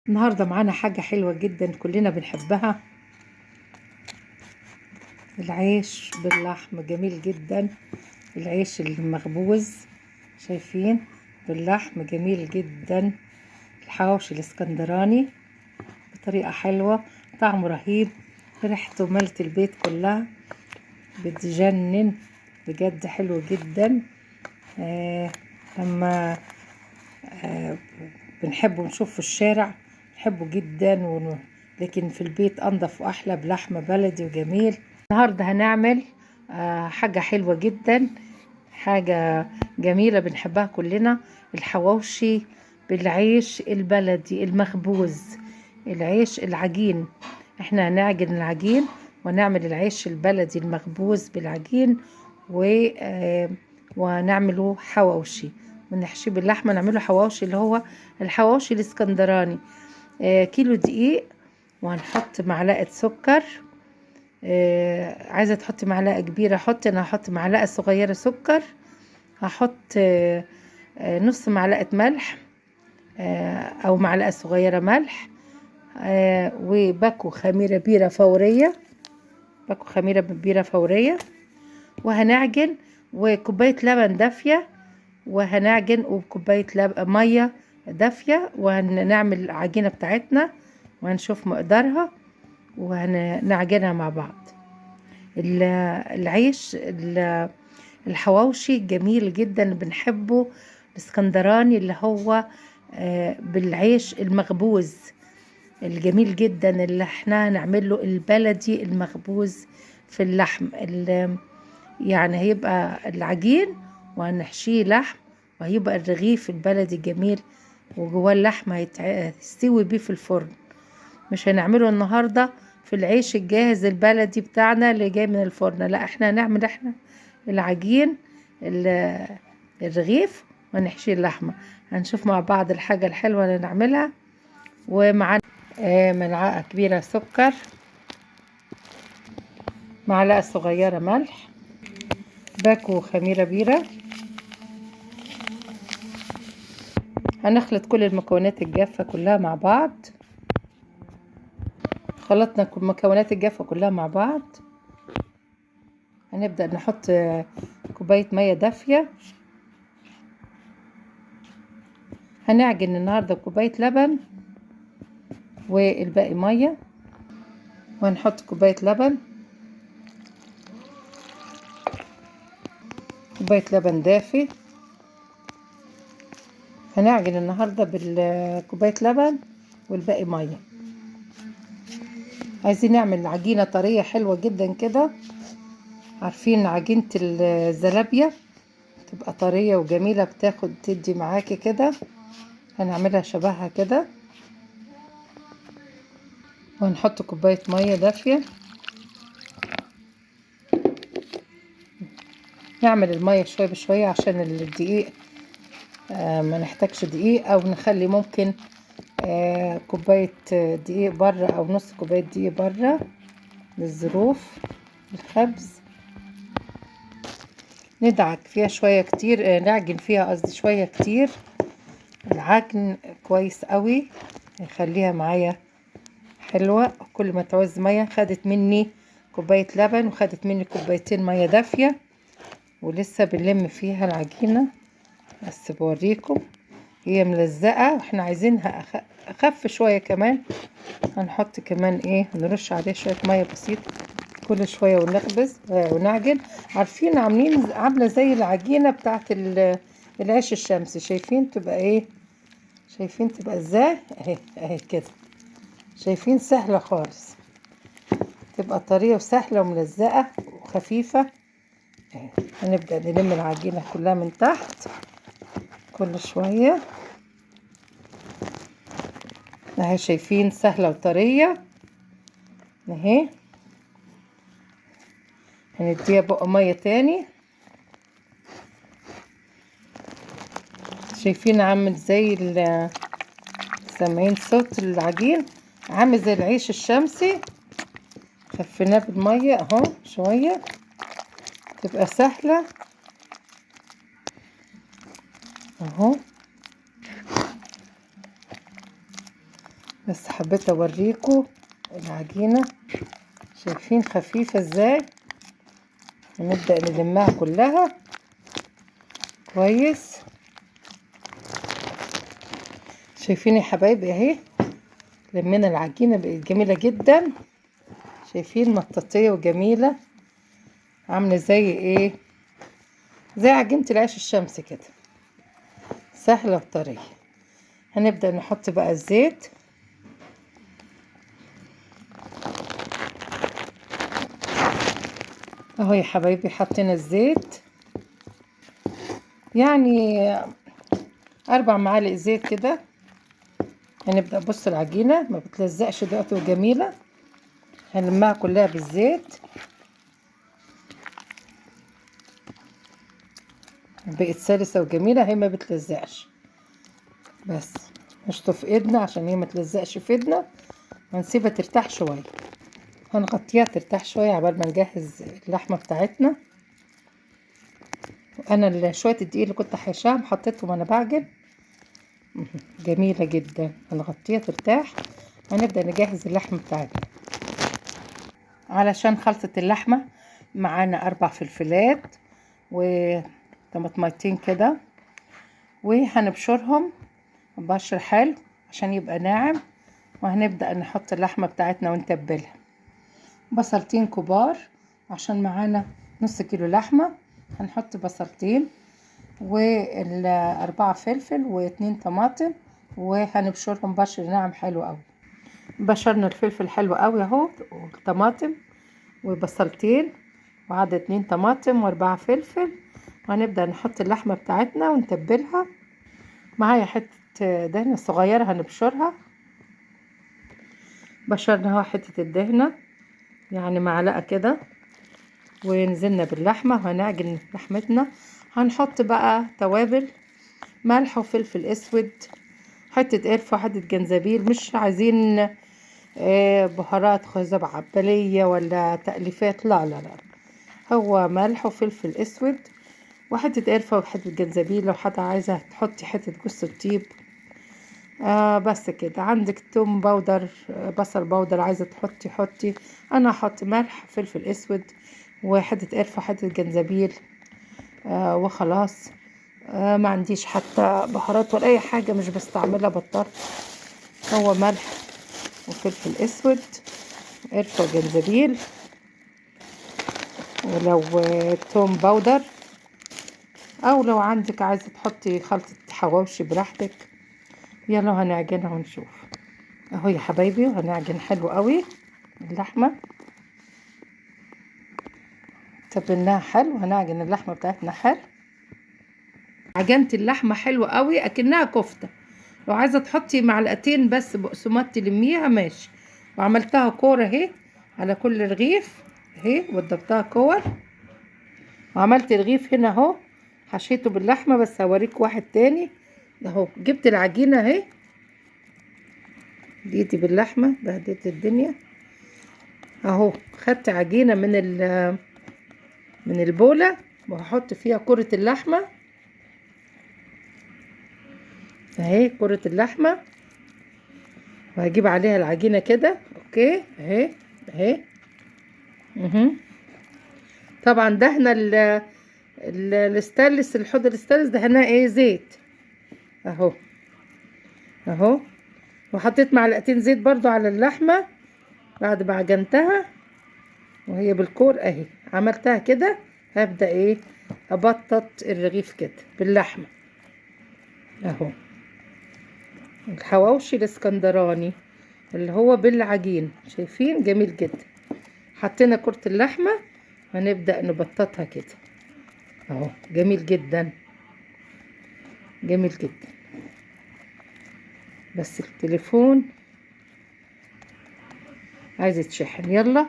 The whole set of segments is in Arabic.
النهاردة معانا حاجة حلوة جدا كلنا بنحبها. العيش باللحم جميل جدا. العيش المخبوز شايفين باللحم جميل جدا. الحواوشي الاسكندراني بطريقة حلوة، طعمه رهيب، ريحته ملت البيت كلها، بتجنن بجد، حلو جدا. لما بنحبه نشوف في الشارع بنحبه جدا لكن في البيت انضف واحلى بلحمة بلدي وجميل. النهاردة هنعمل حاجة حلوة جدا، حاجة جميلة بنحبها كلنا، الحواوشي بالعيش البلدي المخبوز، العيش العجين. احنا هنعجن العجين ونعمل العيش البلدي المخبوز بالعجين ونعمله حواوشي ونحشيه باللحمة، نعمله حواوشي اللي هو الحواوشي الاسكندراني. كيلو دقيق، وهنحط معلقة سكر. عايزة تحطي معلقة كبيرة حطي، انا هحط معلقة صغيرة سكر. هحط نص معلقة ملح او معلقة صغيرة ملح، وباكو خميرة بيرة فورية، باكو خميرة بيرة فورية. وهنعجن وكوباية لبن دافية، وهنعجن وبكوباية مية دافية، وهنعمل العجينة بتاعتنا وهنشوف مقدارها وهنعجنها مع بعض. العيش الحواوشي جميل جدا بنحبه، الاسكندراني اللي هو بالعيش المخبوز الجميل جدا، اللي احنا هنعمل له البلدي المخبوز في اللحم. يعني هيبقى العجين وهنحشيه لحم، وهيبقى الرغيف البلدي الجميل وجواه اللحم هيستوي بيه في الفرن. مش هنعمله النهاردة في العيش الجاهز البلدي بتاعنا اللي جاي من الفرن، لا احنا هنعمل العجين الرغيف ونحشيه اللحمة. هنشوف مع بعض الحاجة الحلوة اللي نعملها. ومعانا ملعقة كبيرة سكر، معلقة صغيرة ملح، باكو خميرة بيرة. هنخلط كل المكونات الجافة كلها مع بعض. خلطنا المكونات الجافة كلها مع بعض، هنبدأ نحط كوباية مية دافية. هنعجن النهاردة بكوباية لبن والباقي مية، وهنحط كوباية لبن، كوباية لبن دافي. هنعجن النهاردة بالكوباية لبن والباقي مية. عايزين نعمل عجينة طرية حلوة جدا كده، عارفين عجينة الزلابية تبقى طرية وجميلة، بتاخد تدي معاكي كده. هنعملها شبهها كده، وهنحط كوباية مية دافية. نعمل المية شوية بشوية عشان الدقيق ما نحتاجش دقيق، او نخلي ممكن كوباية دقيق بره او نص كوباية دقيق بره للظروف الخبز. ندعك فيها شوية كتير، نعجن فيها قصدي شوية كتير. العجن كويس قوي يخليها معايا حلوة. كل ما تعوز مية، خدت مني كوباية لبن وخدت مني كوبايتين مية دافية، ولسه بنلم فيها العجينة بس بوريكم هي ملزقة، واحنا عايزينها اخف شوية كمان. هنحط كمان نرش عليه شوية مية بسيطة كل شوية ونخبز ونعجن. عارفين عاملة زي العجينة بتاعت العيش الشمسي. شايفين تبقى شايفين تبقى ازاي؟ اهي كده. شايفين سهلة خالص، تبقى طرية وسهلة وملزقة وخفيفة. هنبدأ نلم العجينة كلها من تحت كل شوية اهي. شايفين سهلة وطرية اهي. هنديها بقى مية تاني. شايفين عامل زي سامعين صوت العجين؟ عامل زي العيش الشمسي. خفيناه بالمية اهو شوية، تبقى سهلة اهو. بس حبيت اوريكم العجينة، شايفين خفيفة ازاي. ونبدأ نلمها كلها كويس. شايفين يا حبايبي اهي، لمينا العجينة بقت جميلة جدا. شايفين مطاطية وجميلة، عاملة زي ايه، زي عجينة العيش الشمسي كده، سهلة وطرية. هنبدأ نحط بقى الزيت. اهو يا حبايبي حطينا الزيت، يعني 4 معالق زيت كده. هنبدأ بص العجينة ما بتلزقش دلوقتي وجميلة، هنلمها كلها بالزيت. بقت سلسة وجميلة، هي ما بتلزقش. بس نشطف ايدنا عشان هي ما تلزقش في ايدنا، هنسيبها ترتاح شوية. هنغطيها ترتاح شوية عبال ما نجهز اللحمة بتاعتنا. انا شوية الدقيق اللي كنت حاشاهم حطيتهم وانا بعجن، جميلة جدا. هنغطيها ترتاح، هنبدأ نجهز اللحمة بتاعتنا. علشان خلطة اللحمة معانا 4 فلفلات وطماطميتين كده، وهنبشرهم بشر حلو عشان يبقى ناعم. وهنبدأ نحط اللحمة بتاعتنا ونتبلها. بصلتين كبار عشان معانا نص كيلو لحمة، هنحط بصلتين و4 فلفل و2 طماطم، وهنبشرهم بشر ناعم حلو قوي. بشرنا الفلفل حلو قوي اهو، والطماطم وبصلتين وعدد 2 طماطم و4 فلفل. وهنبدأ نحط اللحمة بتاعتنا ونتبلها. معايا حتة دهنة صغيرة هنبشرها، بشرناها حتة الدهنة يعني معلقة كده، ونزلنا باللحمة وهنعجن لحمتنا. هنحط بقى توابل، ملح وفلفل اسود، حتة قرفة وحتة جنزبيل. مش عايزين بهارات خزبعبلية ولا تأليفات، لا لا لا، هو ملح وفلفل اسود وحتة قرفة وحتة جنزبيل. لو حد عايزة تحطي حتة جوز الطيب بس كده. عندك توم باودر، بصل باودر، عايزة تحطي حطي. انا هحط ملح فلفل اسود وحتة قرفة وحتة جنزبيل وخلاص. ما عنديش حتى بهارات ولا اي حاجة، مش بستعملها، بطلت. هو ملح وفلفل اسود، قرفة وجنزبيل، ولو توم باودر، او لو عندك عايزة تحطي خلطة حواوشي براحتك. يلا هنعجنها ونشوف. اهو يا حبايبي، وهنعجن حلو قوي اللحمة، تبلناها حلو. هنعجن اللحمة بتاعتنا حلو. عجنت اللحمة حلو قوي اكنها كفتة. لو عايزة تحطي معلقتين بس بقسماط تلميها ماشي. وعملتها كورة اهي على كل رغيف اهي، وضربتها كور. وعملت رغيف هنا اهو حشيته باللحمة، بس هوريك واحد تاني اهو. جبت العجينة اهي، ديتي باللحمة بهديت الدنيا اهو. خدت عجينة من البولة، وهحط فيها كرة اللحمة اهي، كرة اللحمة. وهجيب عليها العجينة كده اوكي اهي اهي. طبعا دهنا الستانلس، الحوض الستانلس دهناه ايه زيت اهو اهو. وحطيت معلقتين زيت برضو على اللحمة بعد ما عجنتها، وهي بالكور اهي عملتها كده. هبدأ ايه ابطط الرغيف كده باللحمة اهو. الحواوشي الاسكندراني اللي هو بالعجين، شايفين جميل جدا. حطينا كرة اللحمة، هنبدأ نبططها كده اهو. جميل جدا جميل جدا. بس التليفون عايز يتشحن. يلا،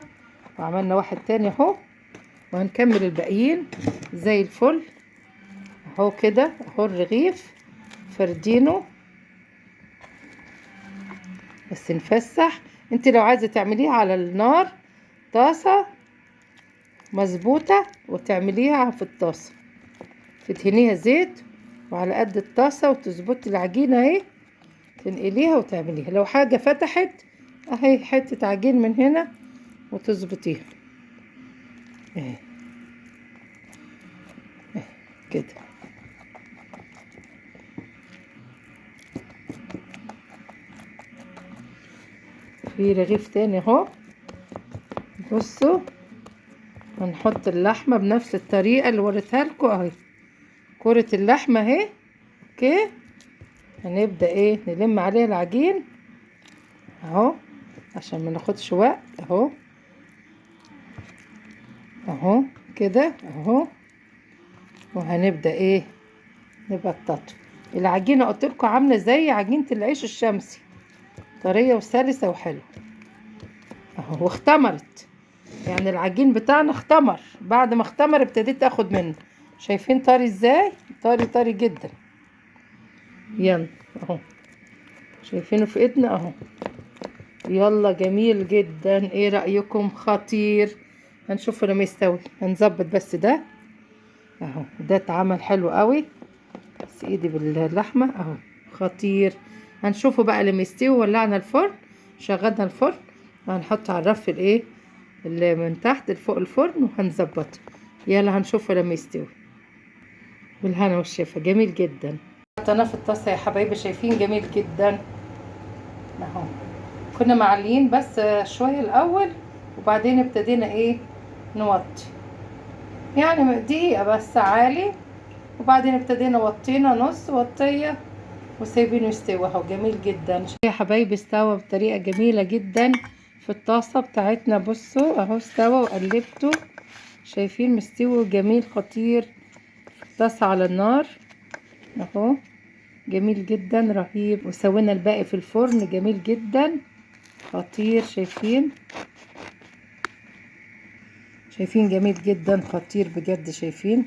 وعملنا واحد تاني اهو، وهنكمل الباقيين زي الفل اهو كده اهو. الرغيف فردينه بس نفسح. انت لو عايزه تعمليها على النار طاسه مظبوطه وتعمليها في الطاسه، تدهنيها زيت وعلى قد الطاسه وتظبطي العجينه اهي، تنقليها وتعمليها. لو حاجة فتحت اهي حتة عجين من هنا وتظبطيها اهي اهي كده. في رغيف تاني اهو. بصوا هنحط اللحمة بنفس الطريقة اللي وريتها لكم اهي. كرة اللحمة اهي. اوكي، هنبدأ ايه نلم عليها العجين اهو عشان ما ناخدش وقت اهو اهو كده اهو. وهنبدأ ايه نبططه. العجينة قلت لكم عاملة زي عجينة العيش الشمسي، طرية وسلسة وحلوة اهو. واختمرت، يعني العجين بتاعنا اختمر. بعد ما اختمر ابتديت اخد منه. شايفين طري ازاي؟ طري طري جدا. يلا اهو شايفينه في ايدنا اهو. يلا جميل جدا. ايه رأيكم؟ خطير. هنشوفه لما يستوي. هنظبط بس ده اهو. ده اتعمل حلو قوي. بس ايدي باللحمة اهو. خطير. هنشوفه بقى لما يستوي. ولعنا الفرن، شغلنا الفرن، وهنحطه على الرف الايه اللي من تحت فوق الفرن وهنظبطه. يلا هنشوفه لما يستوي. بالهنا والشفا. جميل جدا. حطيناه في الطاسة يا حبايبي. شايفين جميل جدا اهو. كنا معليين بس شوية الاول وبعدين ابتدينا ايه نوطي، يعني دقيقة بس عالي، وبعدين ابتدينا وطينا نص وطية وسايبينه يستوي اهو. جميل جدا يا حبايبي. استوى بطريقة جميلة جدا في الطاسة بتاعتنا. بصوا اهو استوى وقلبته. شايفين مستوي جميل خطير في الطاسة على النار اهو. جميل جدا رهيب. وسوينا الباقي في الفرن. جميل جدا خطير. شايفين جميل جدا خطير بجد. شايفين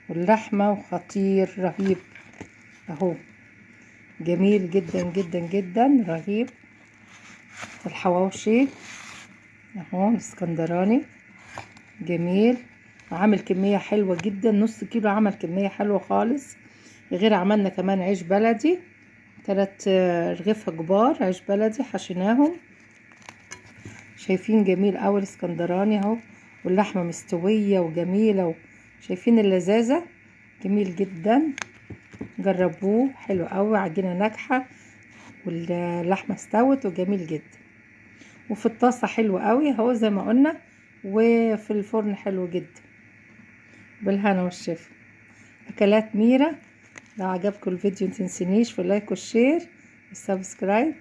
واللحمة وخطير رهيب اهو. جميل جدا جدا جدا رهيب. الحواوشي اهو الاسكندراني جميل. عامل كمية حلوة جدا. نص كيلو عمل كمية حلوة خالص. غير عملنا كمان عيش بلدي 3 رغيفة كبار عيش بلدي حشيناهم. شايفين جميل اوي الاسكندراني اهو. واللحمة مستوية وجميلة شايفين اللذاذة. جميل جدا. جربوه حلو اوي. عجينة ناجحة واللحمة استوت وجميل جدا. وفي الطاسة حلو قوي اهو زي ما قلنا. وفي الفرن حلو جدا. بالهنا والشفا. اكلات ميرا. لو عجبكم الفيديو متنسونيش في اللايك والشير والسبسكرايب.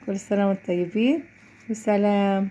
كل سنة وانتم طيبين وسلام.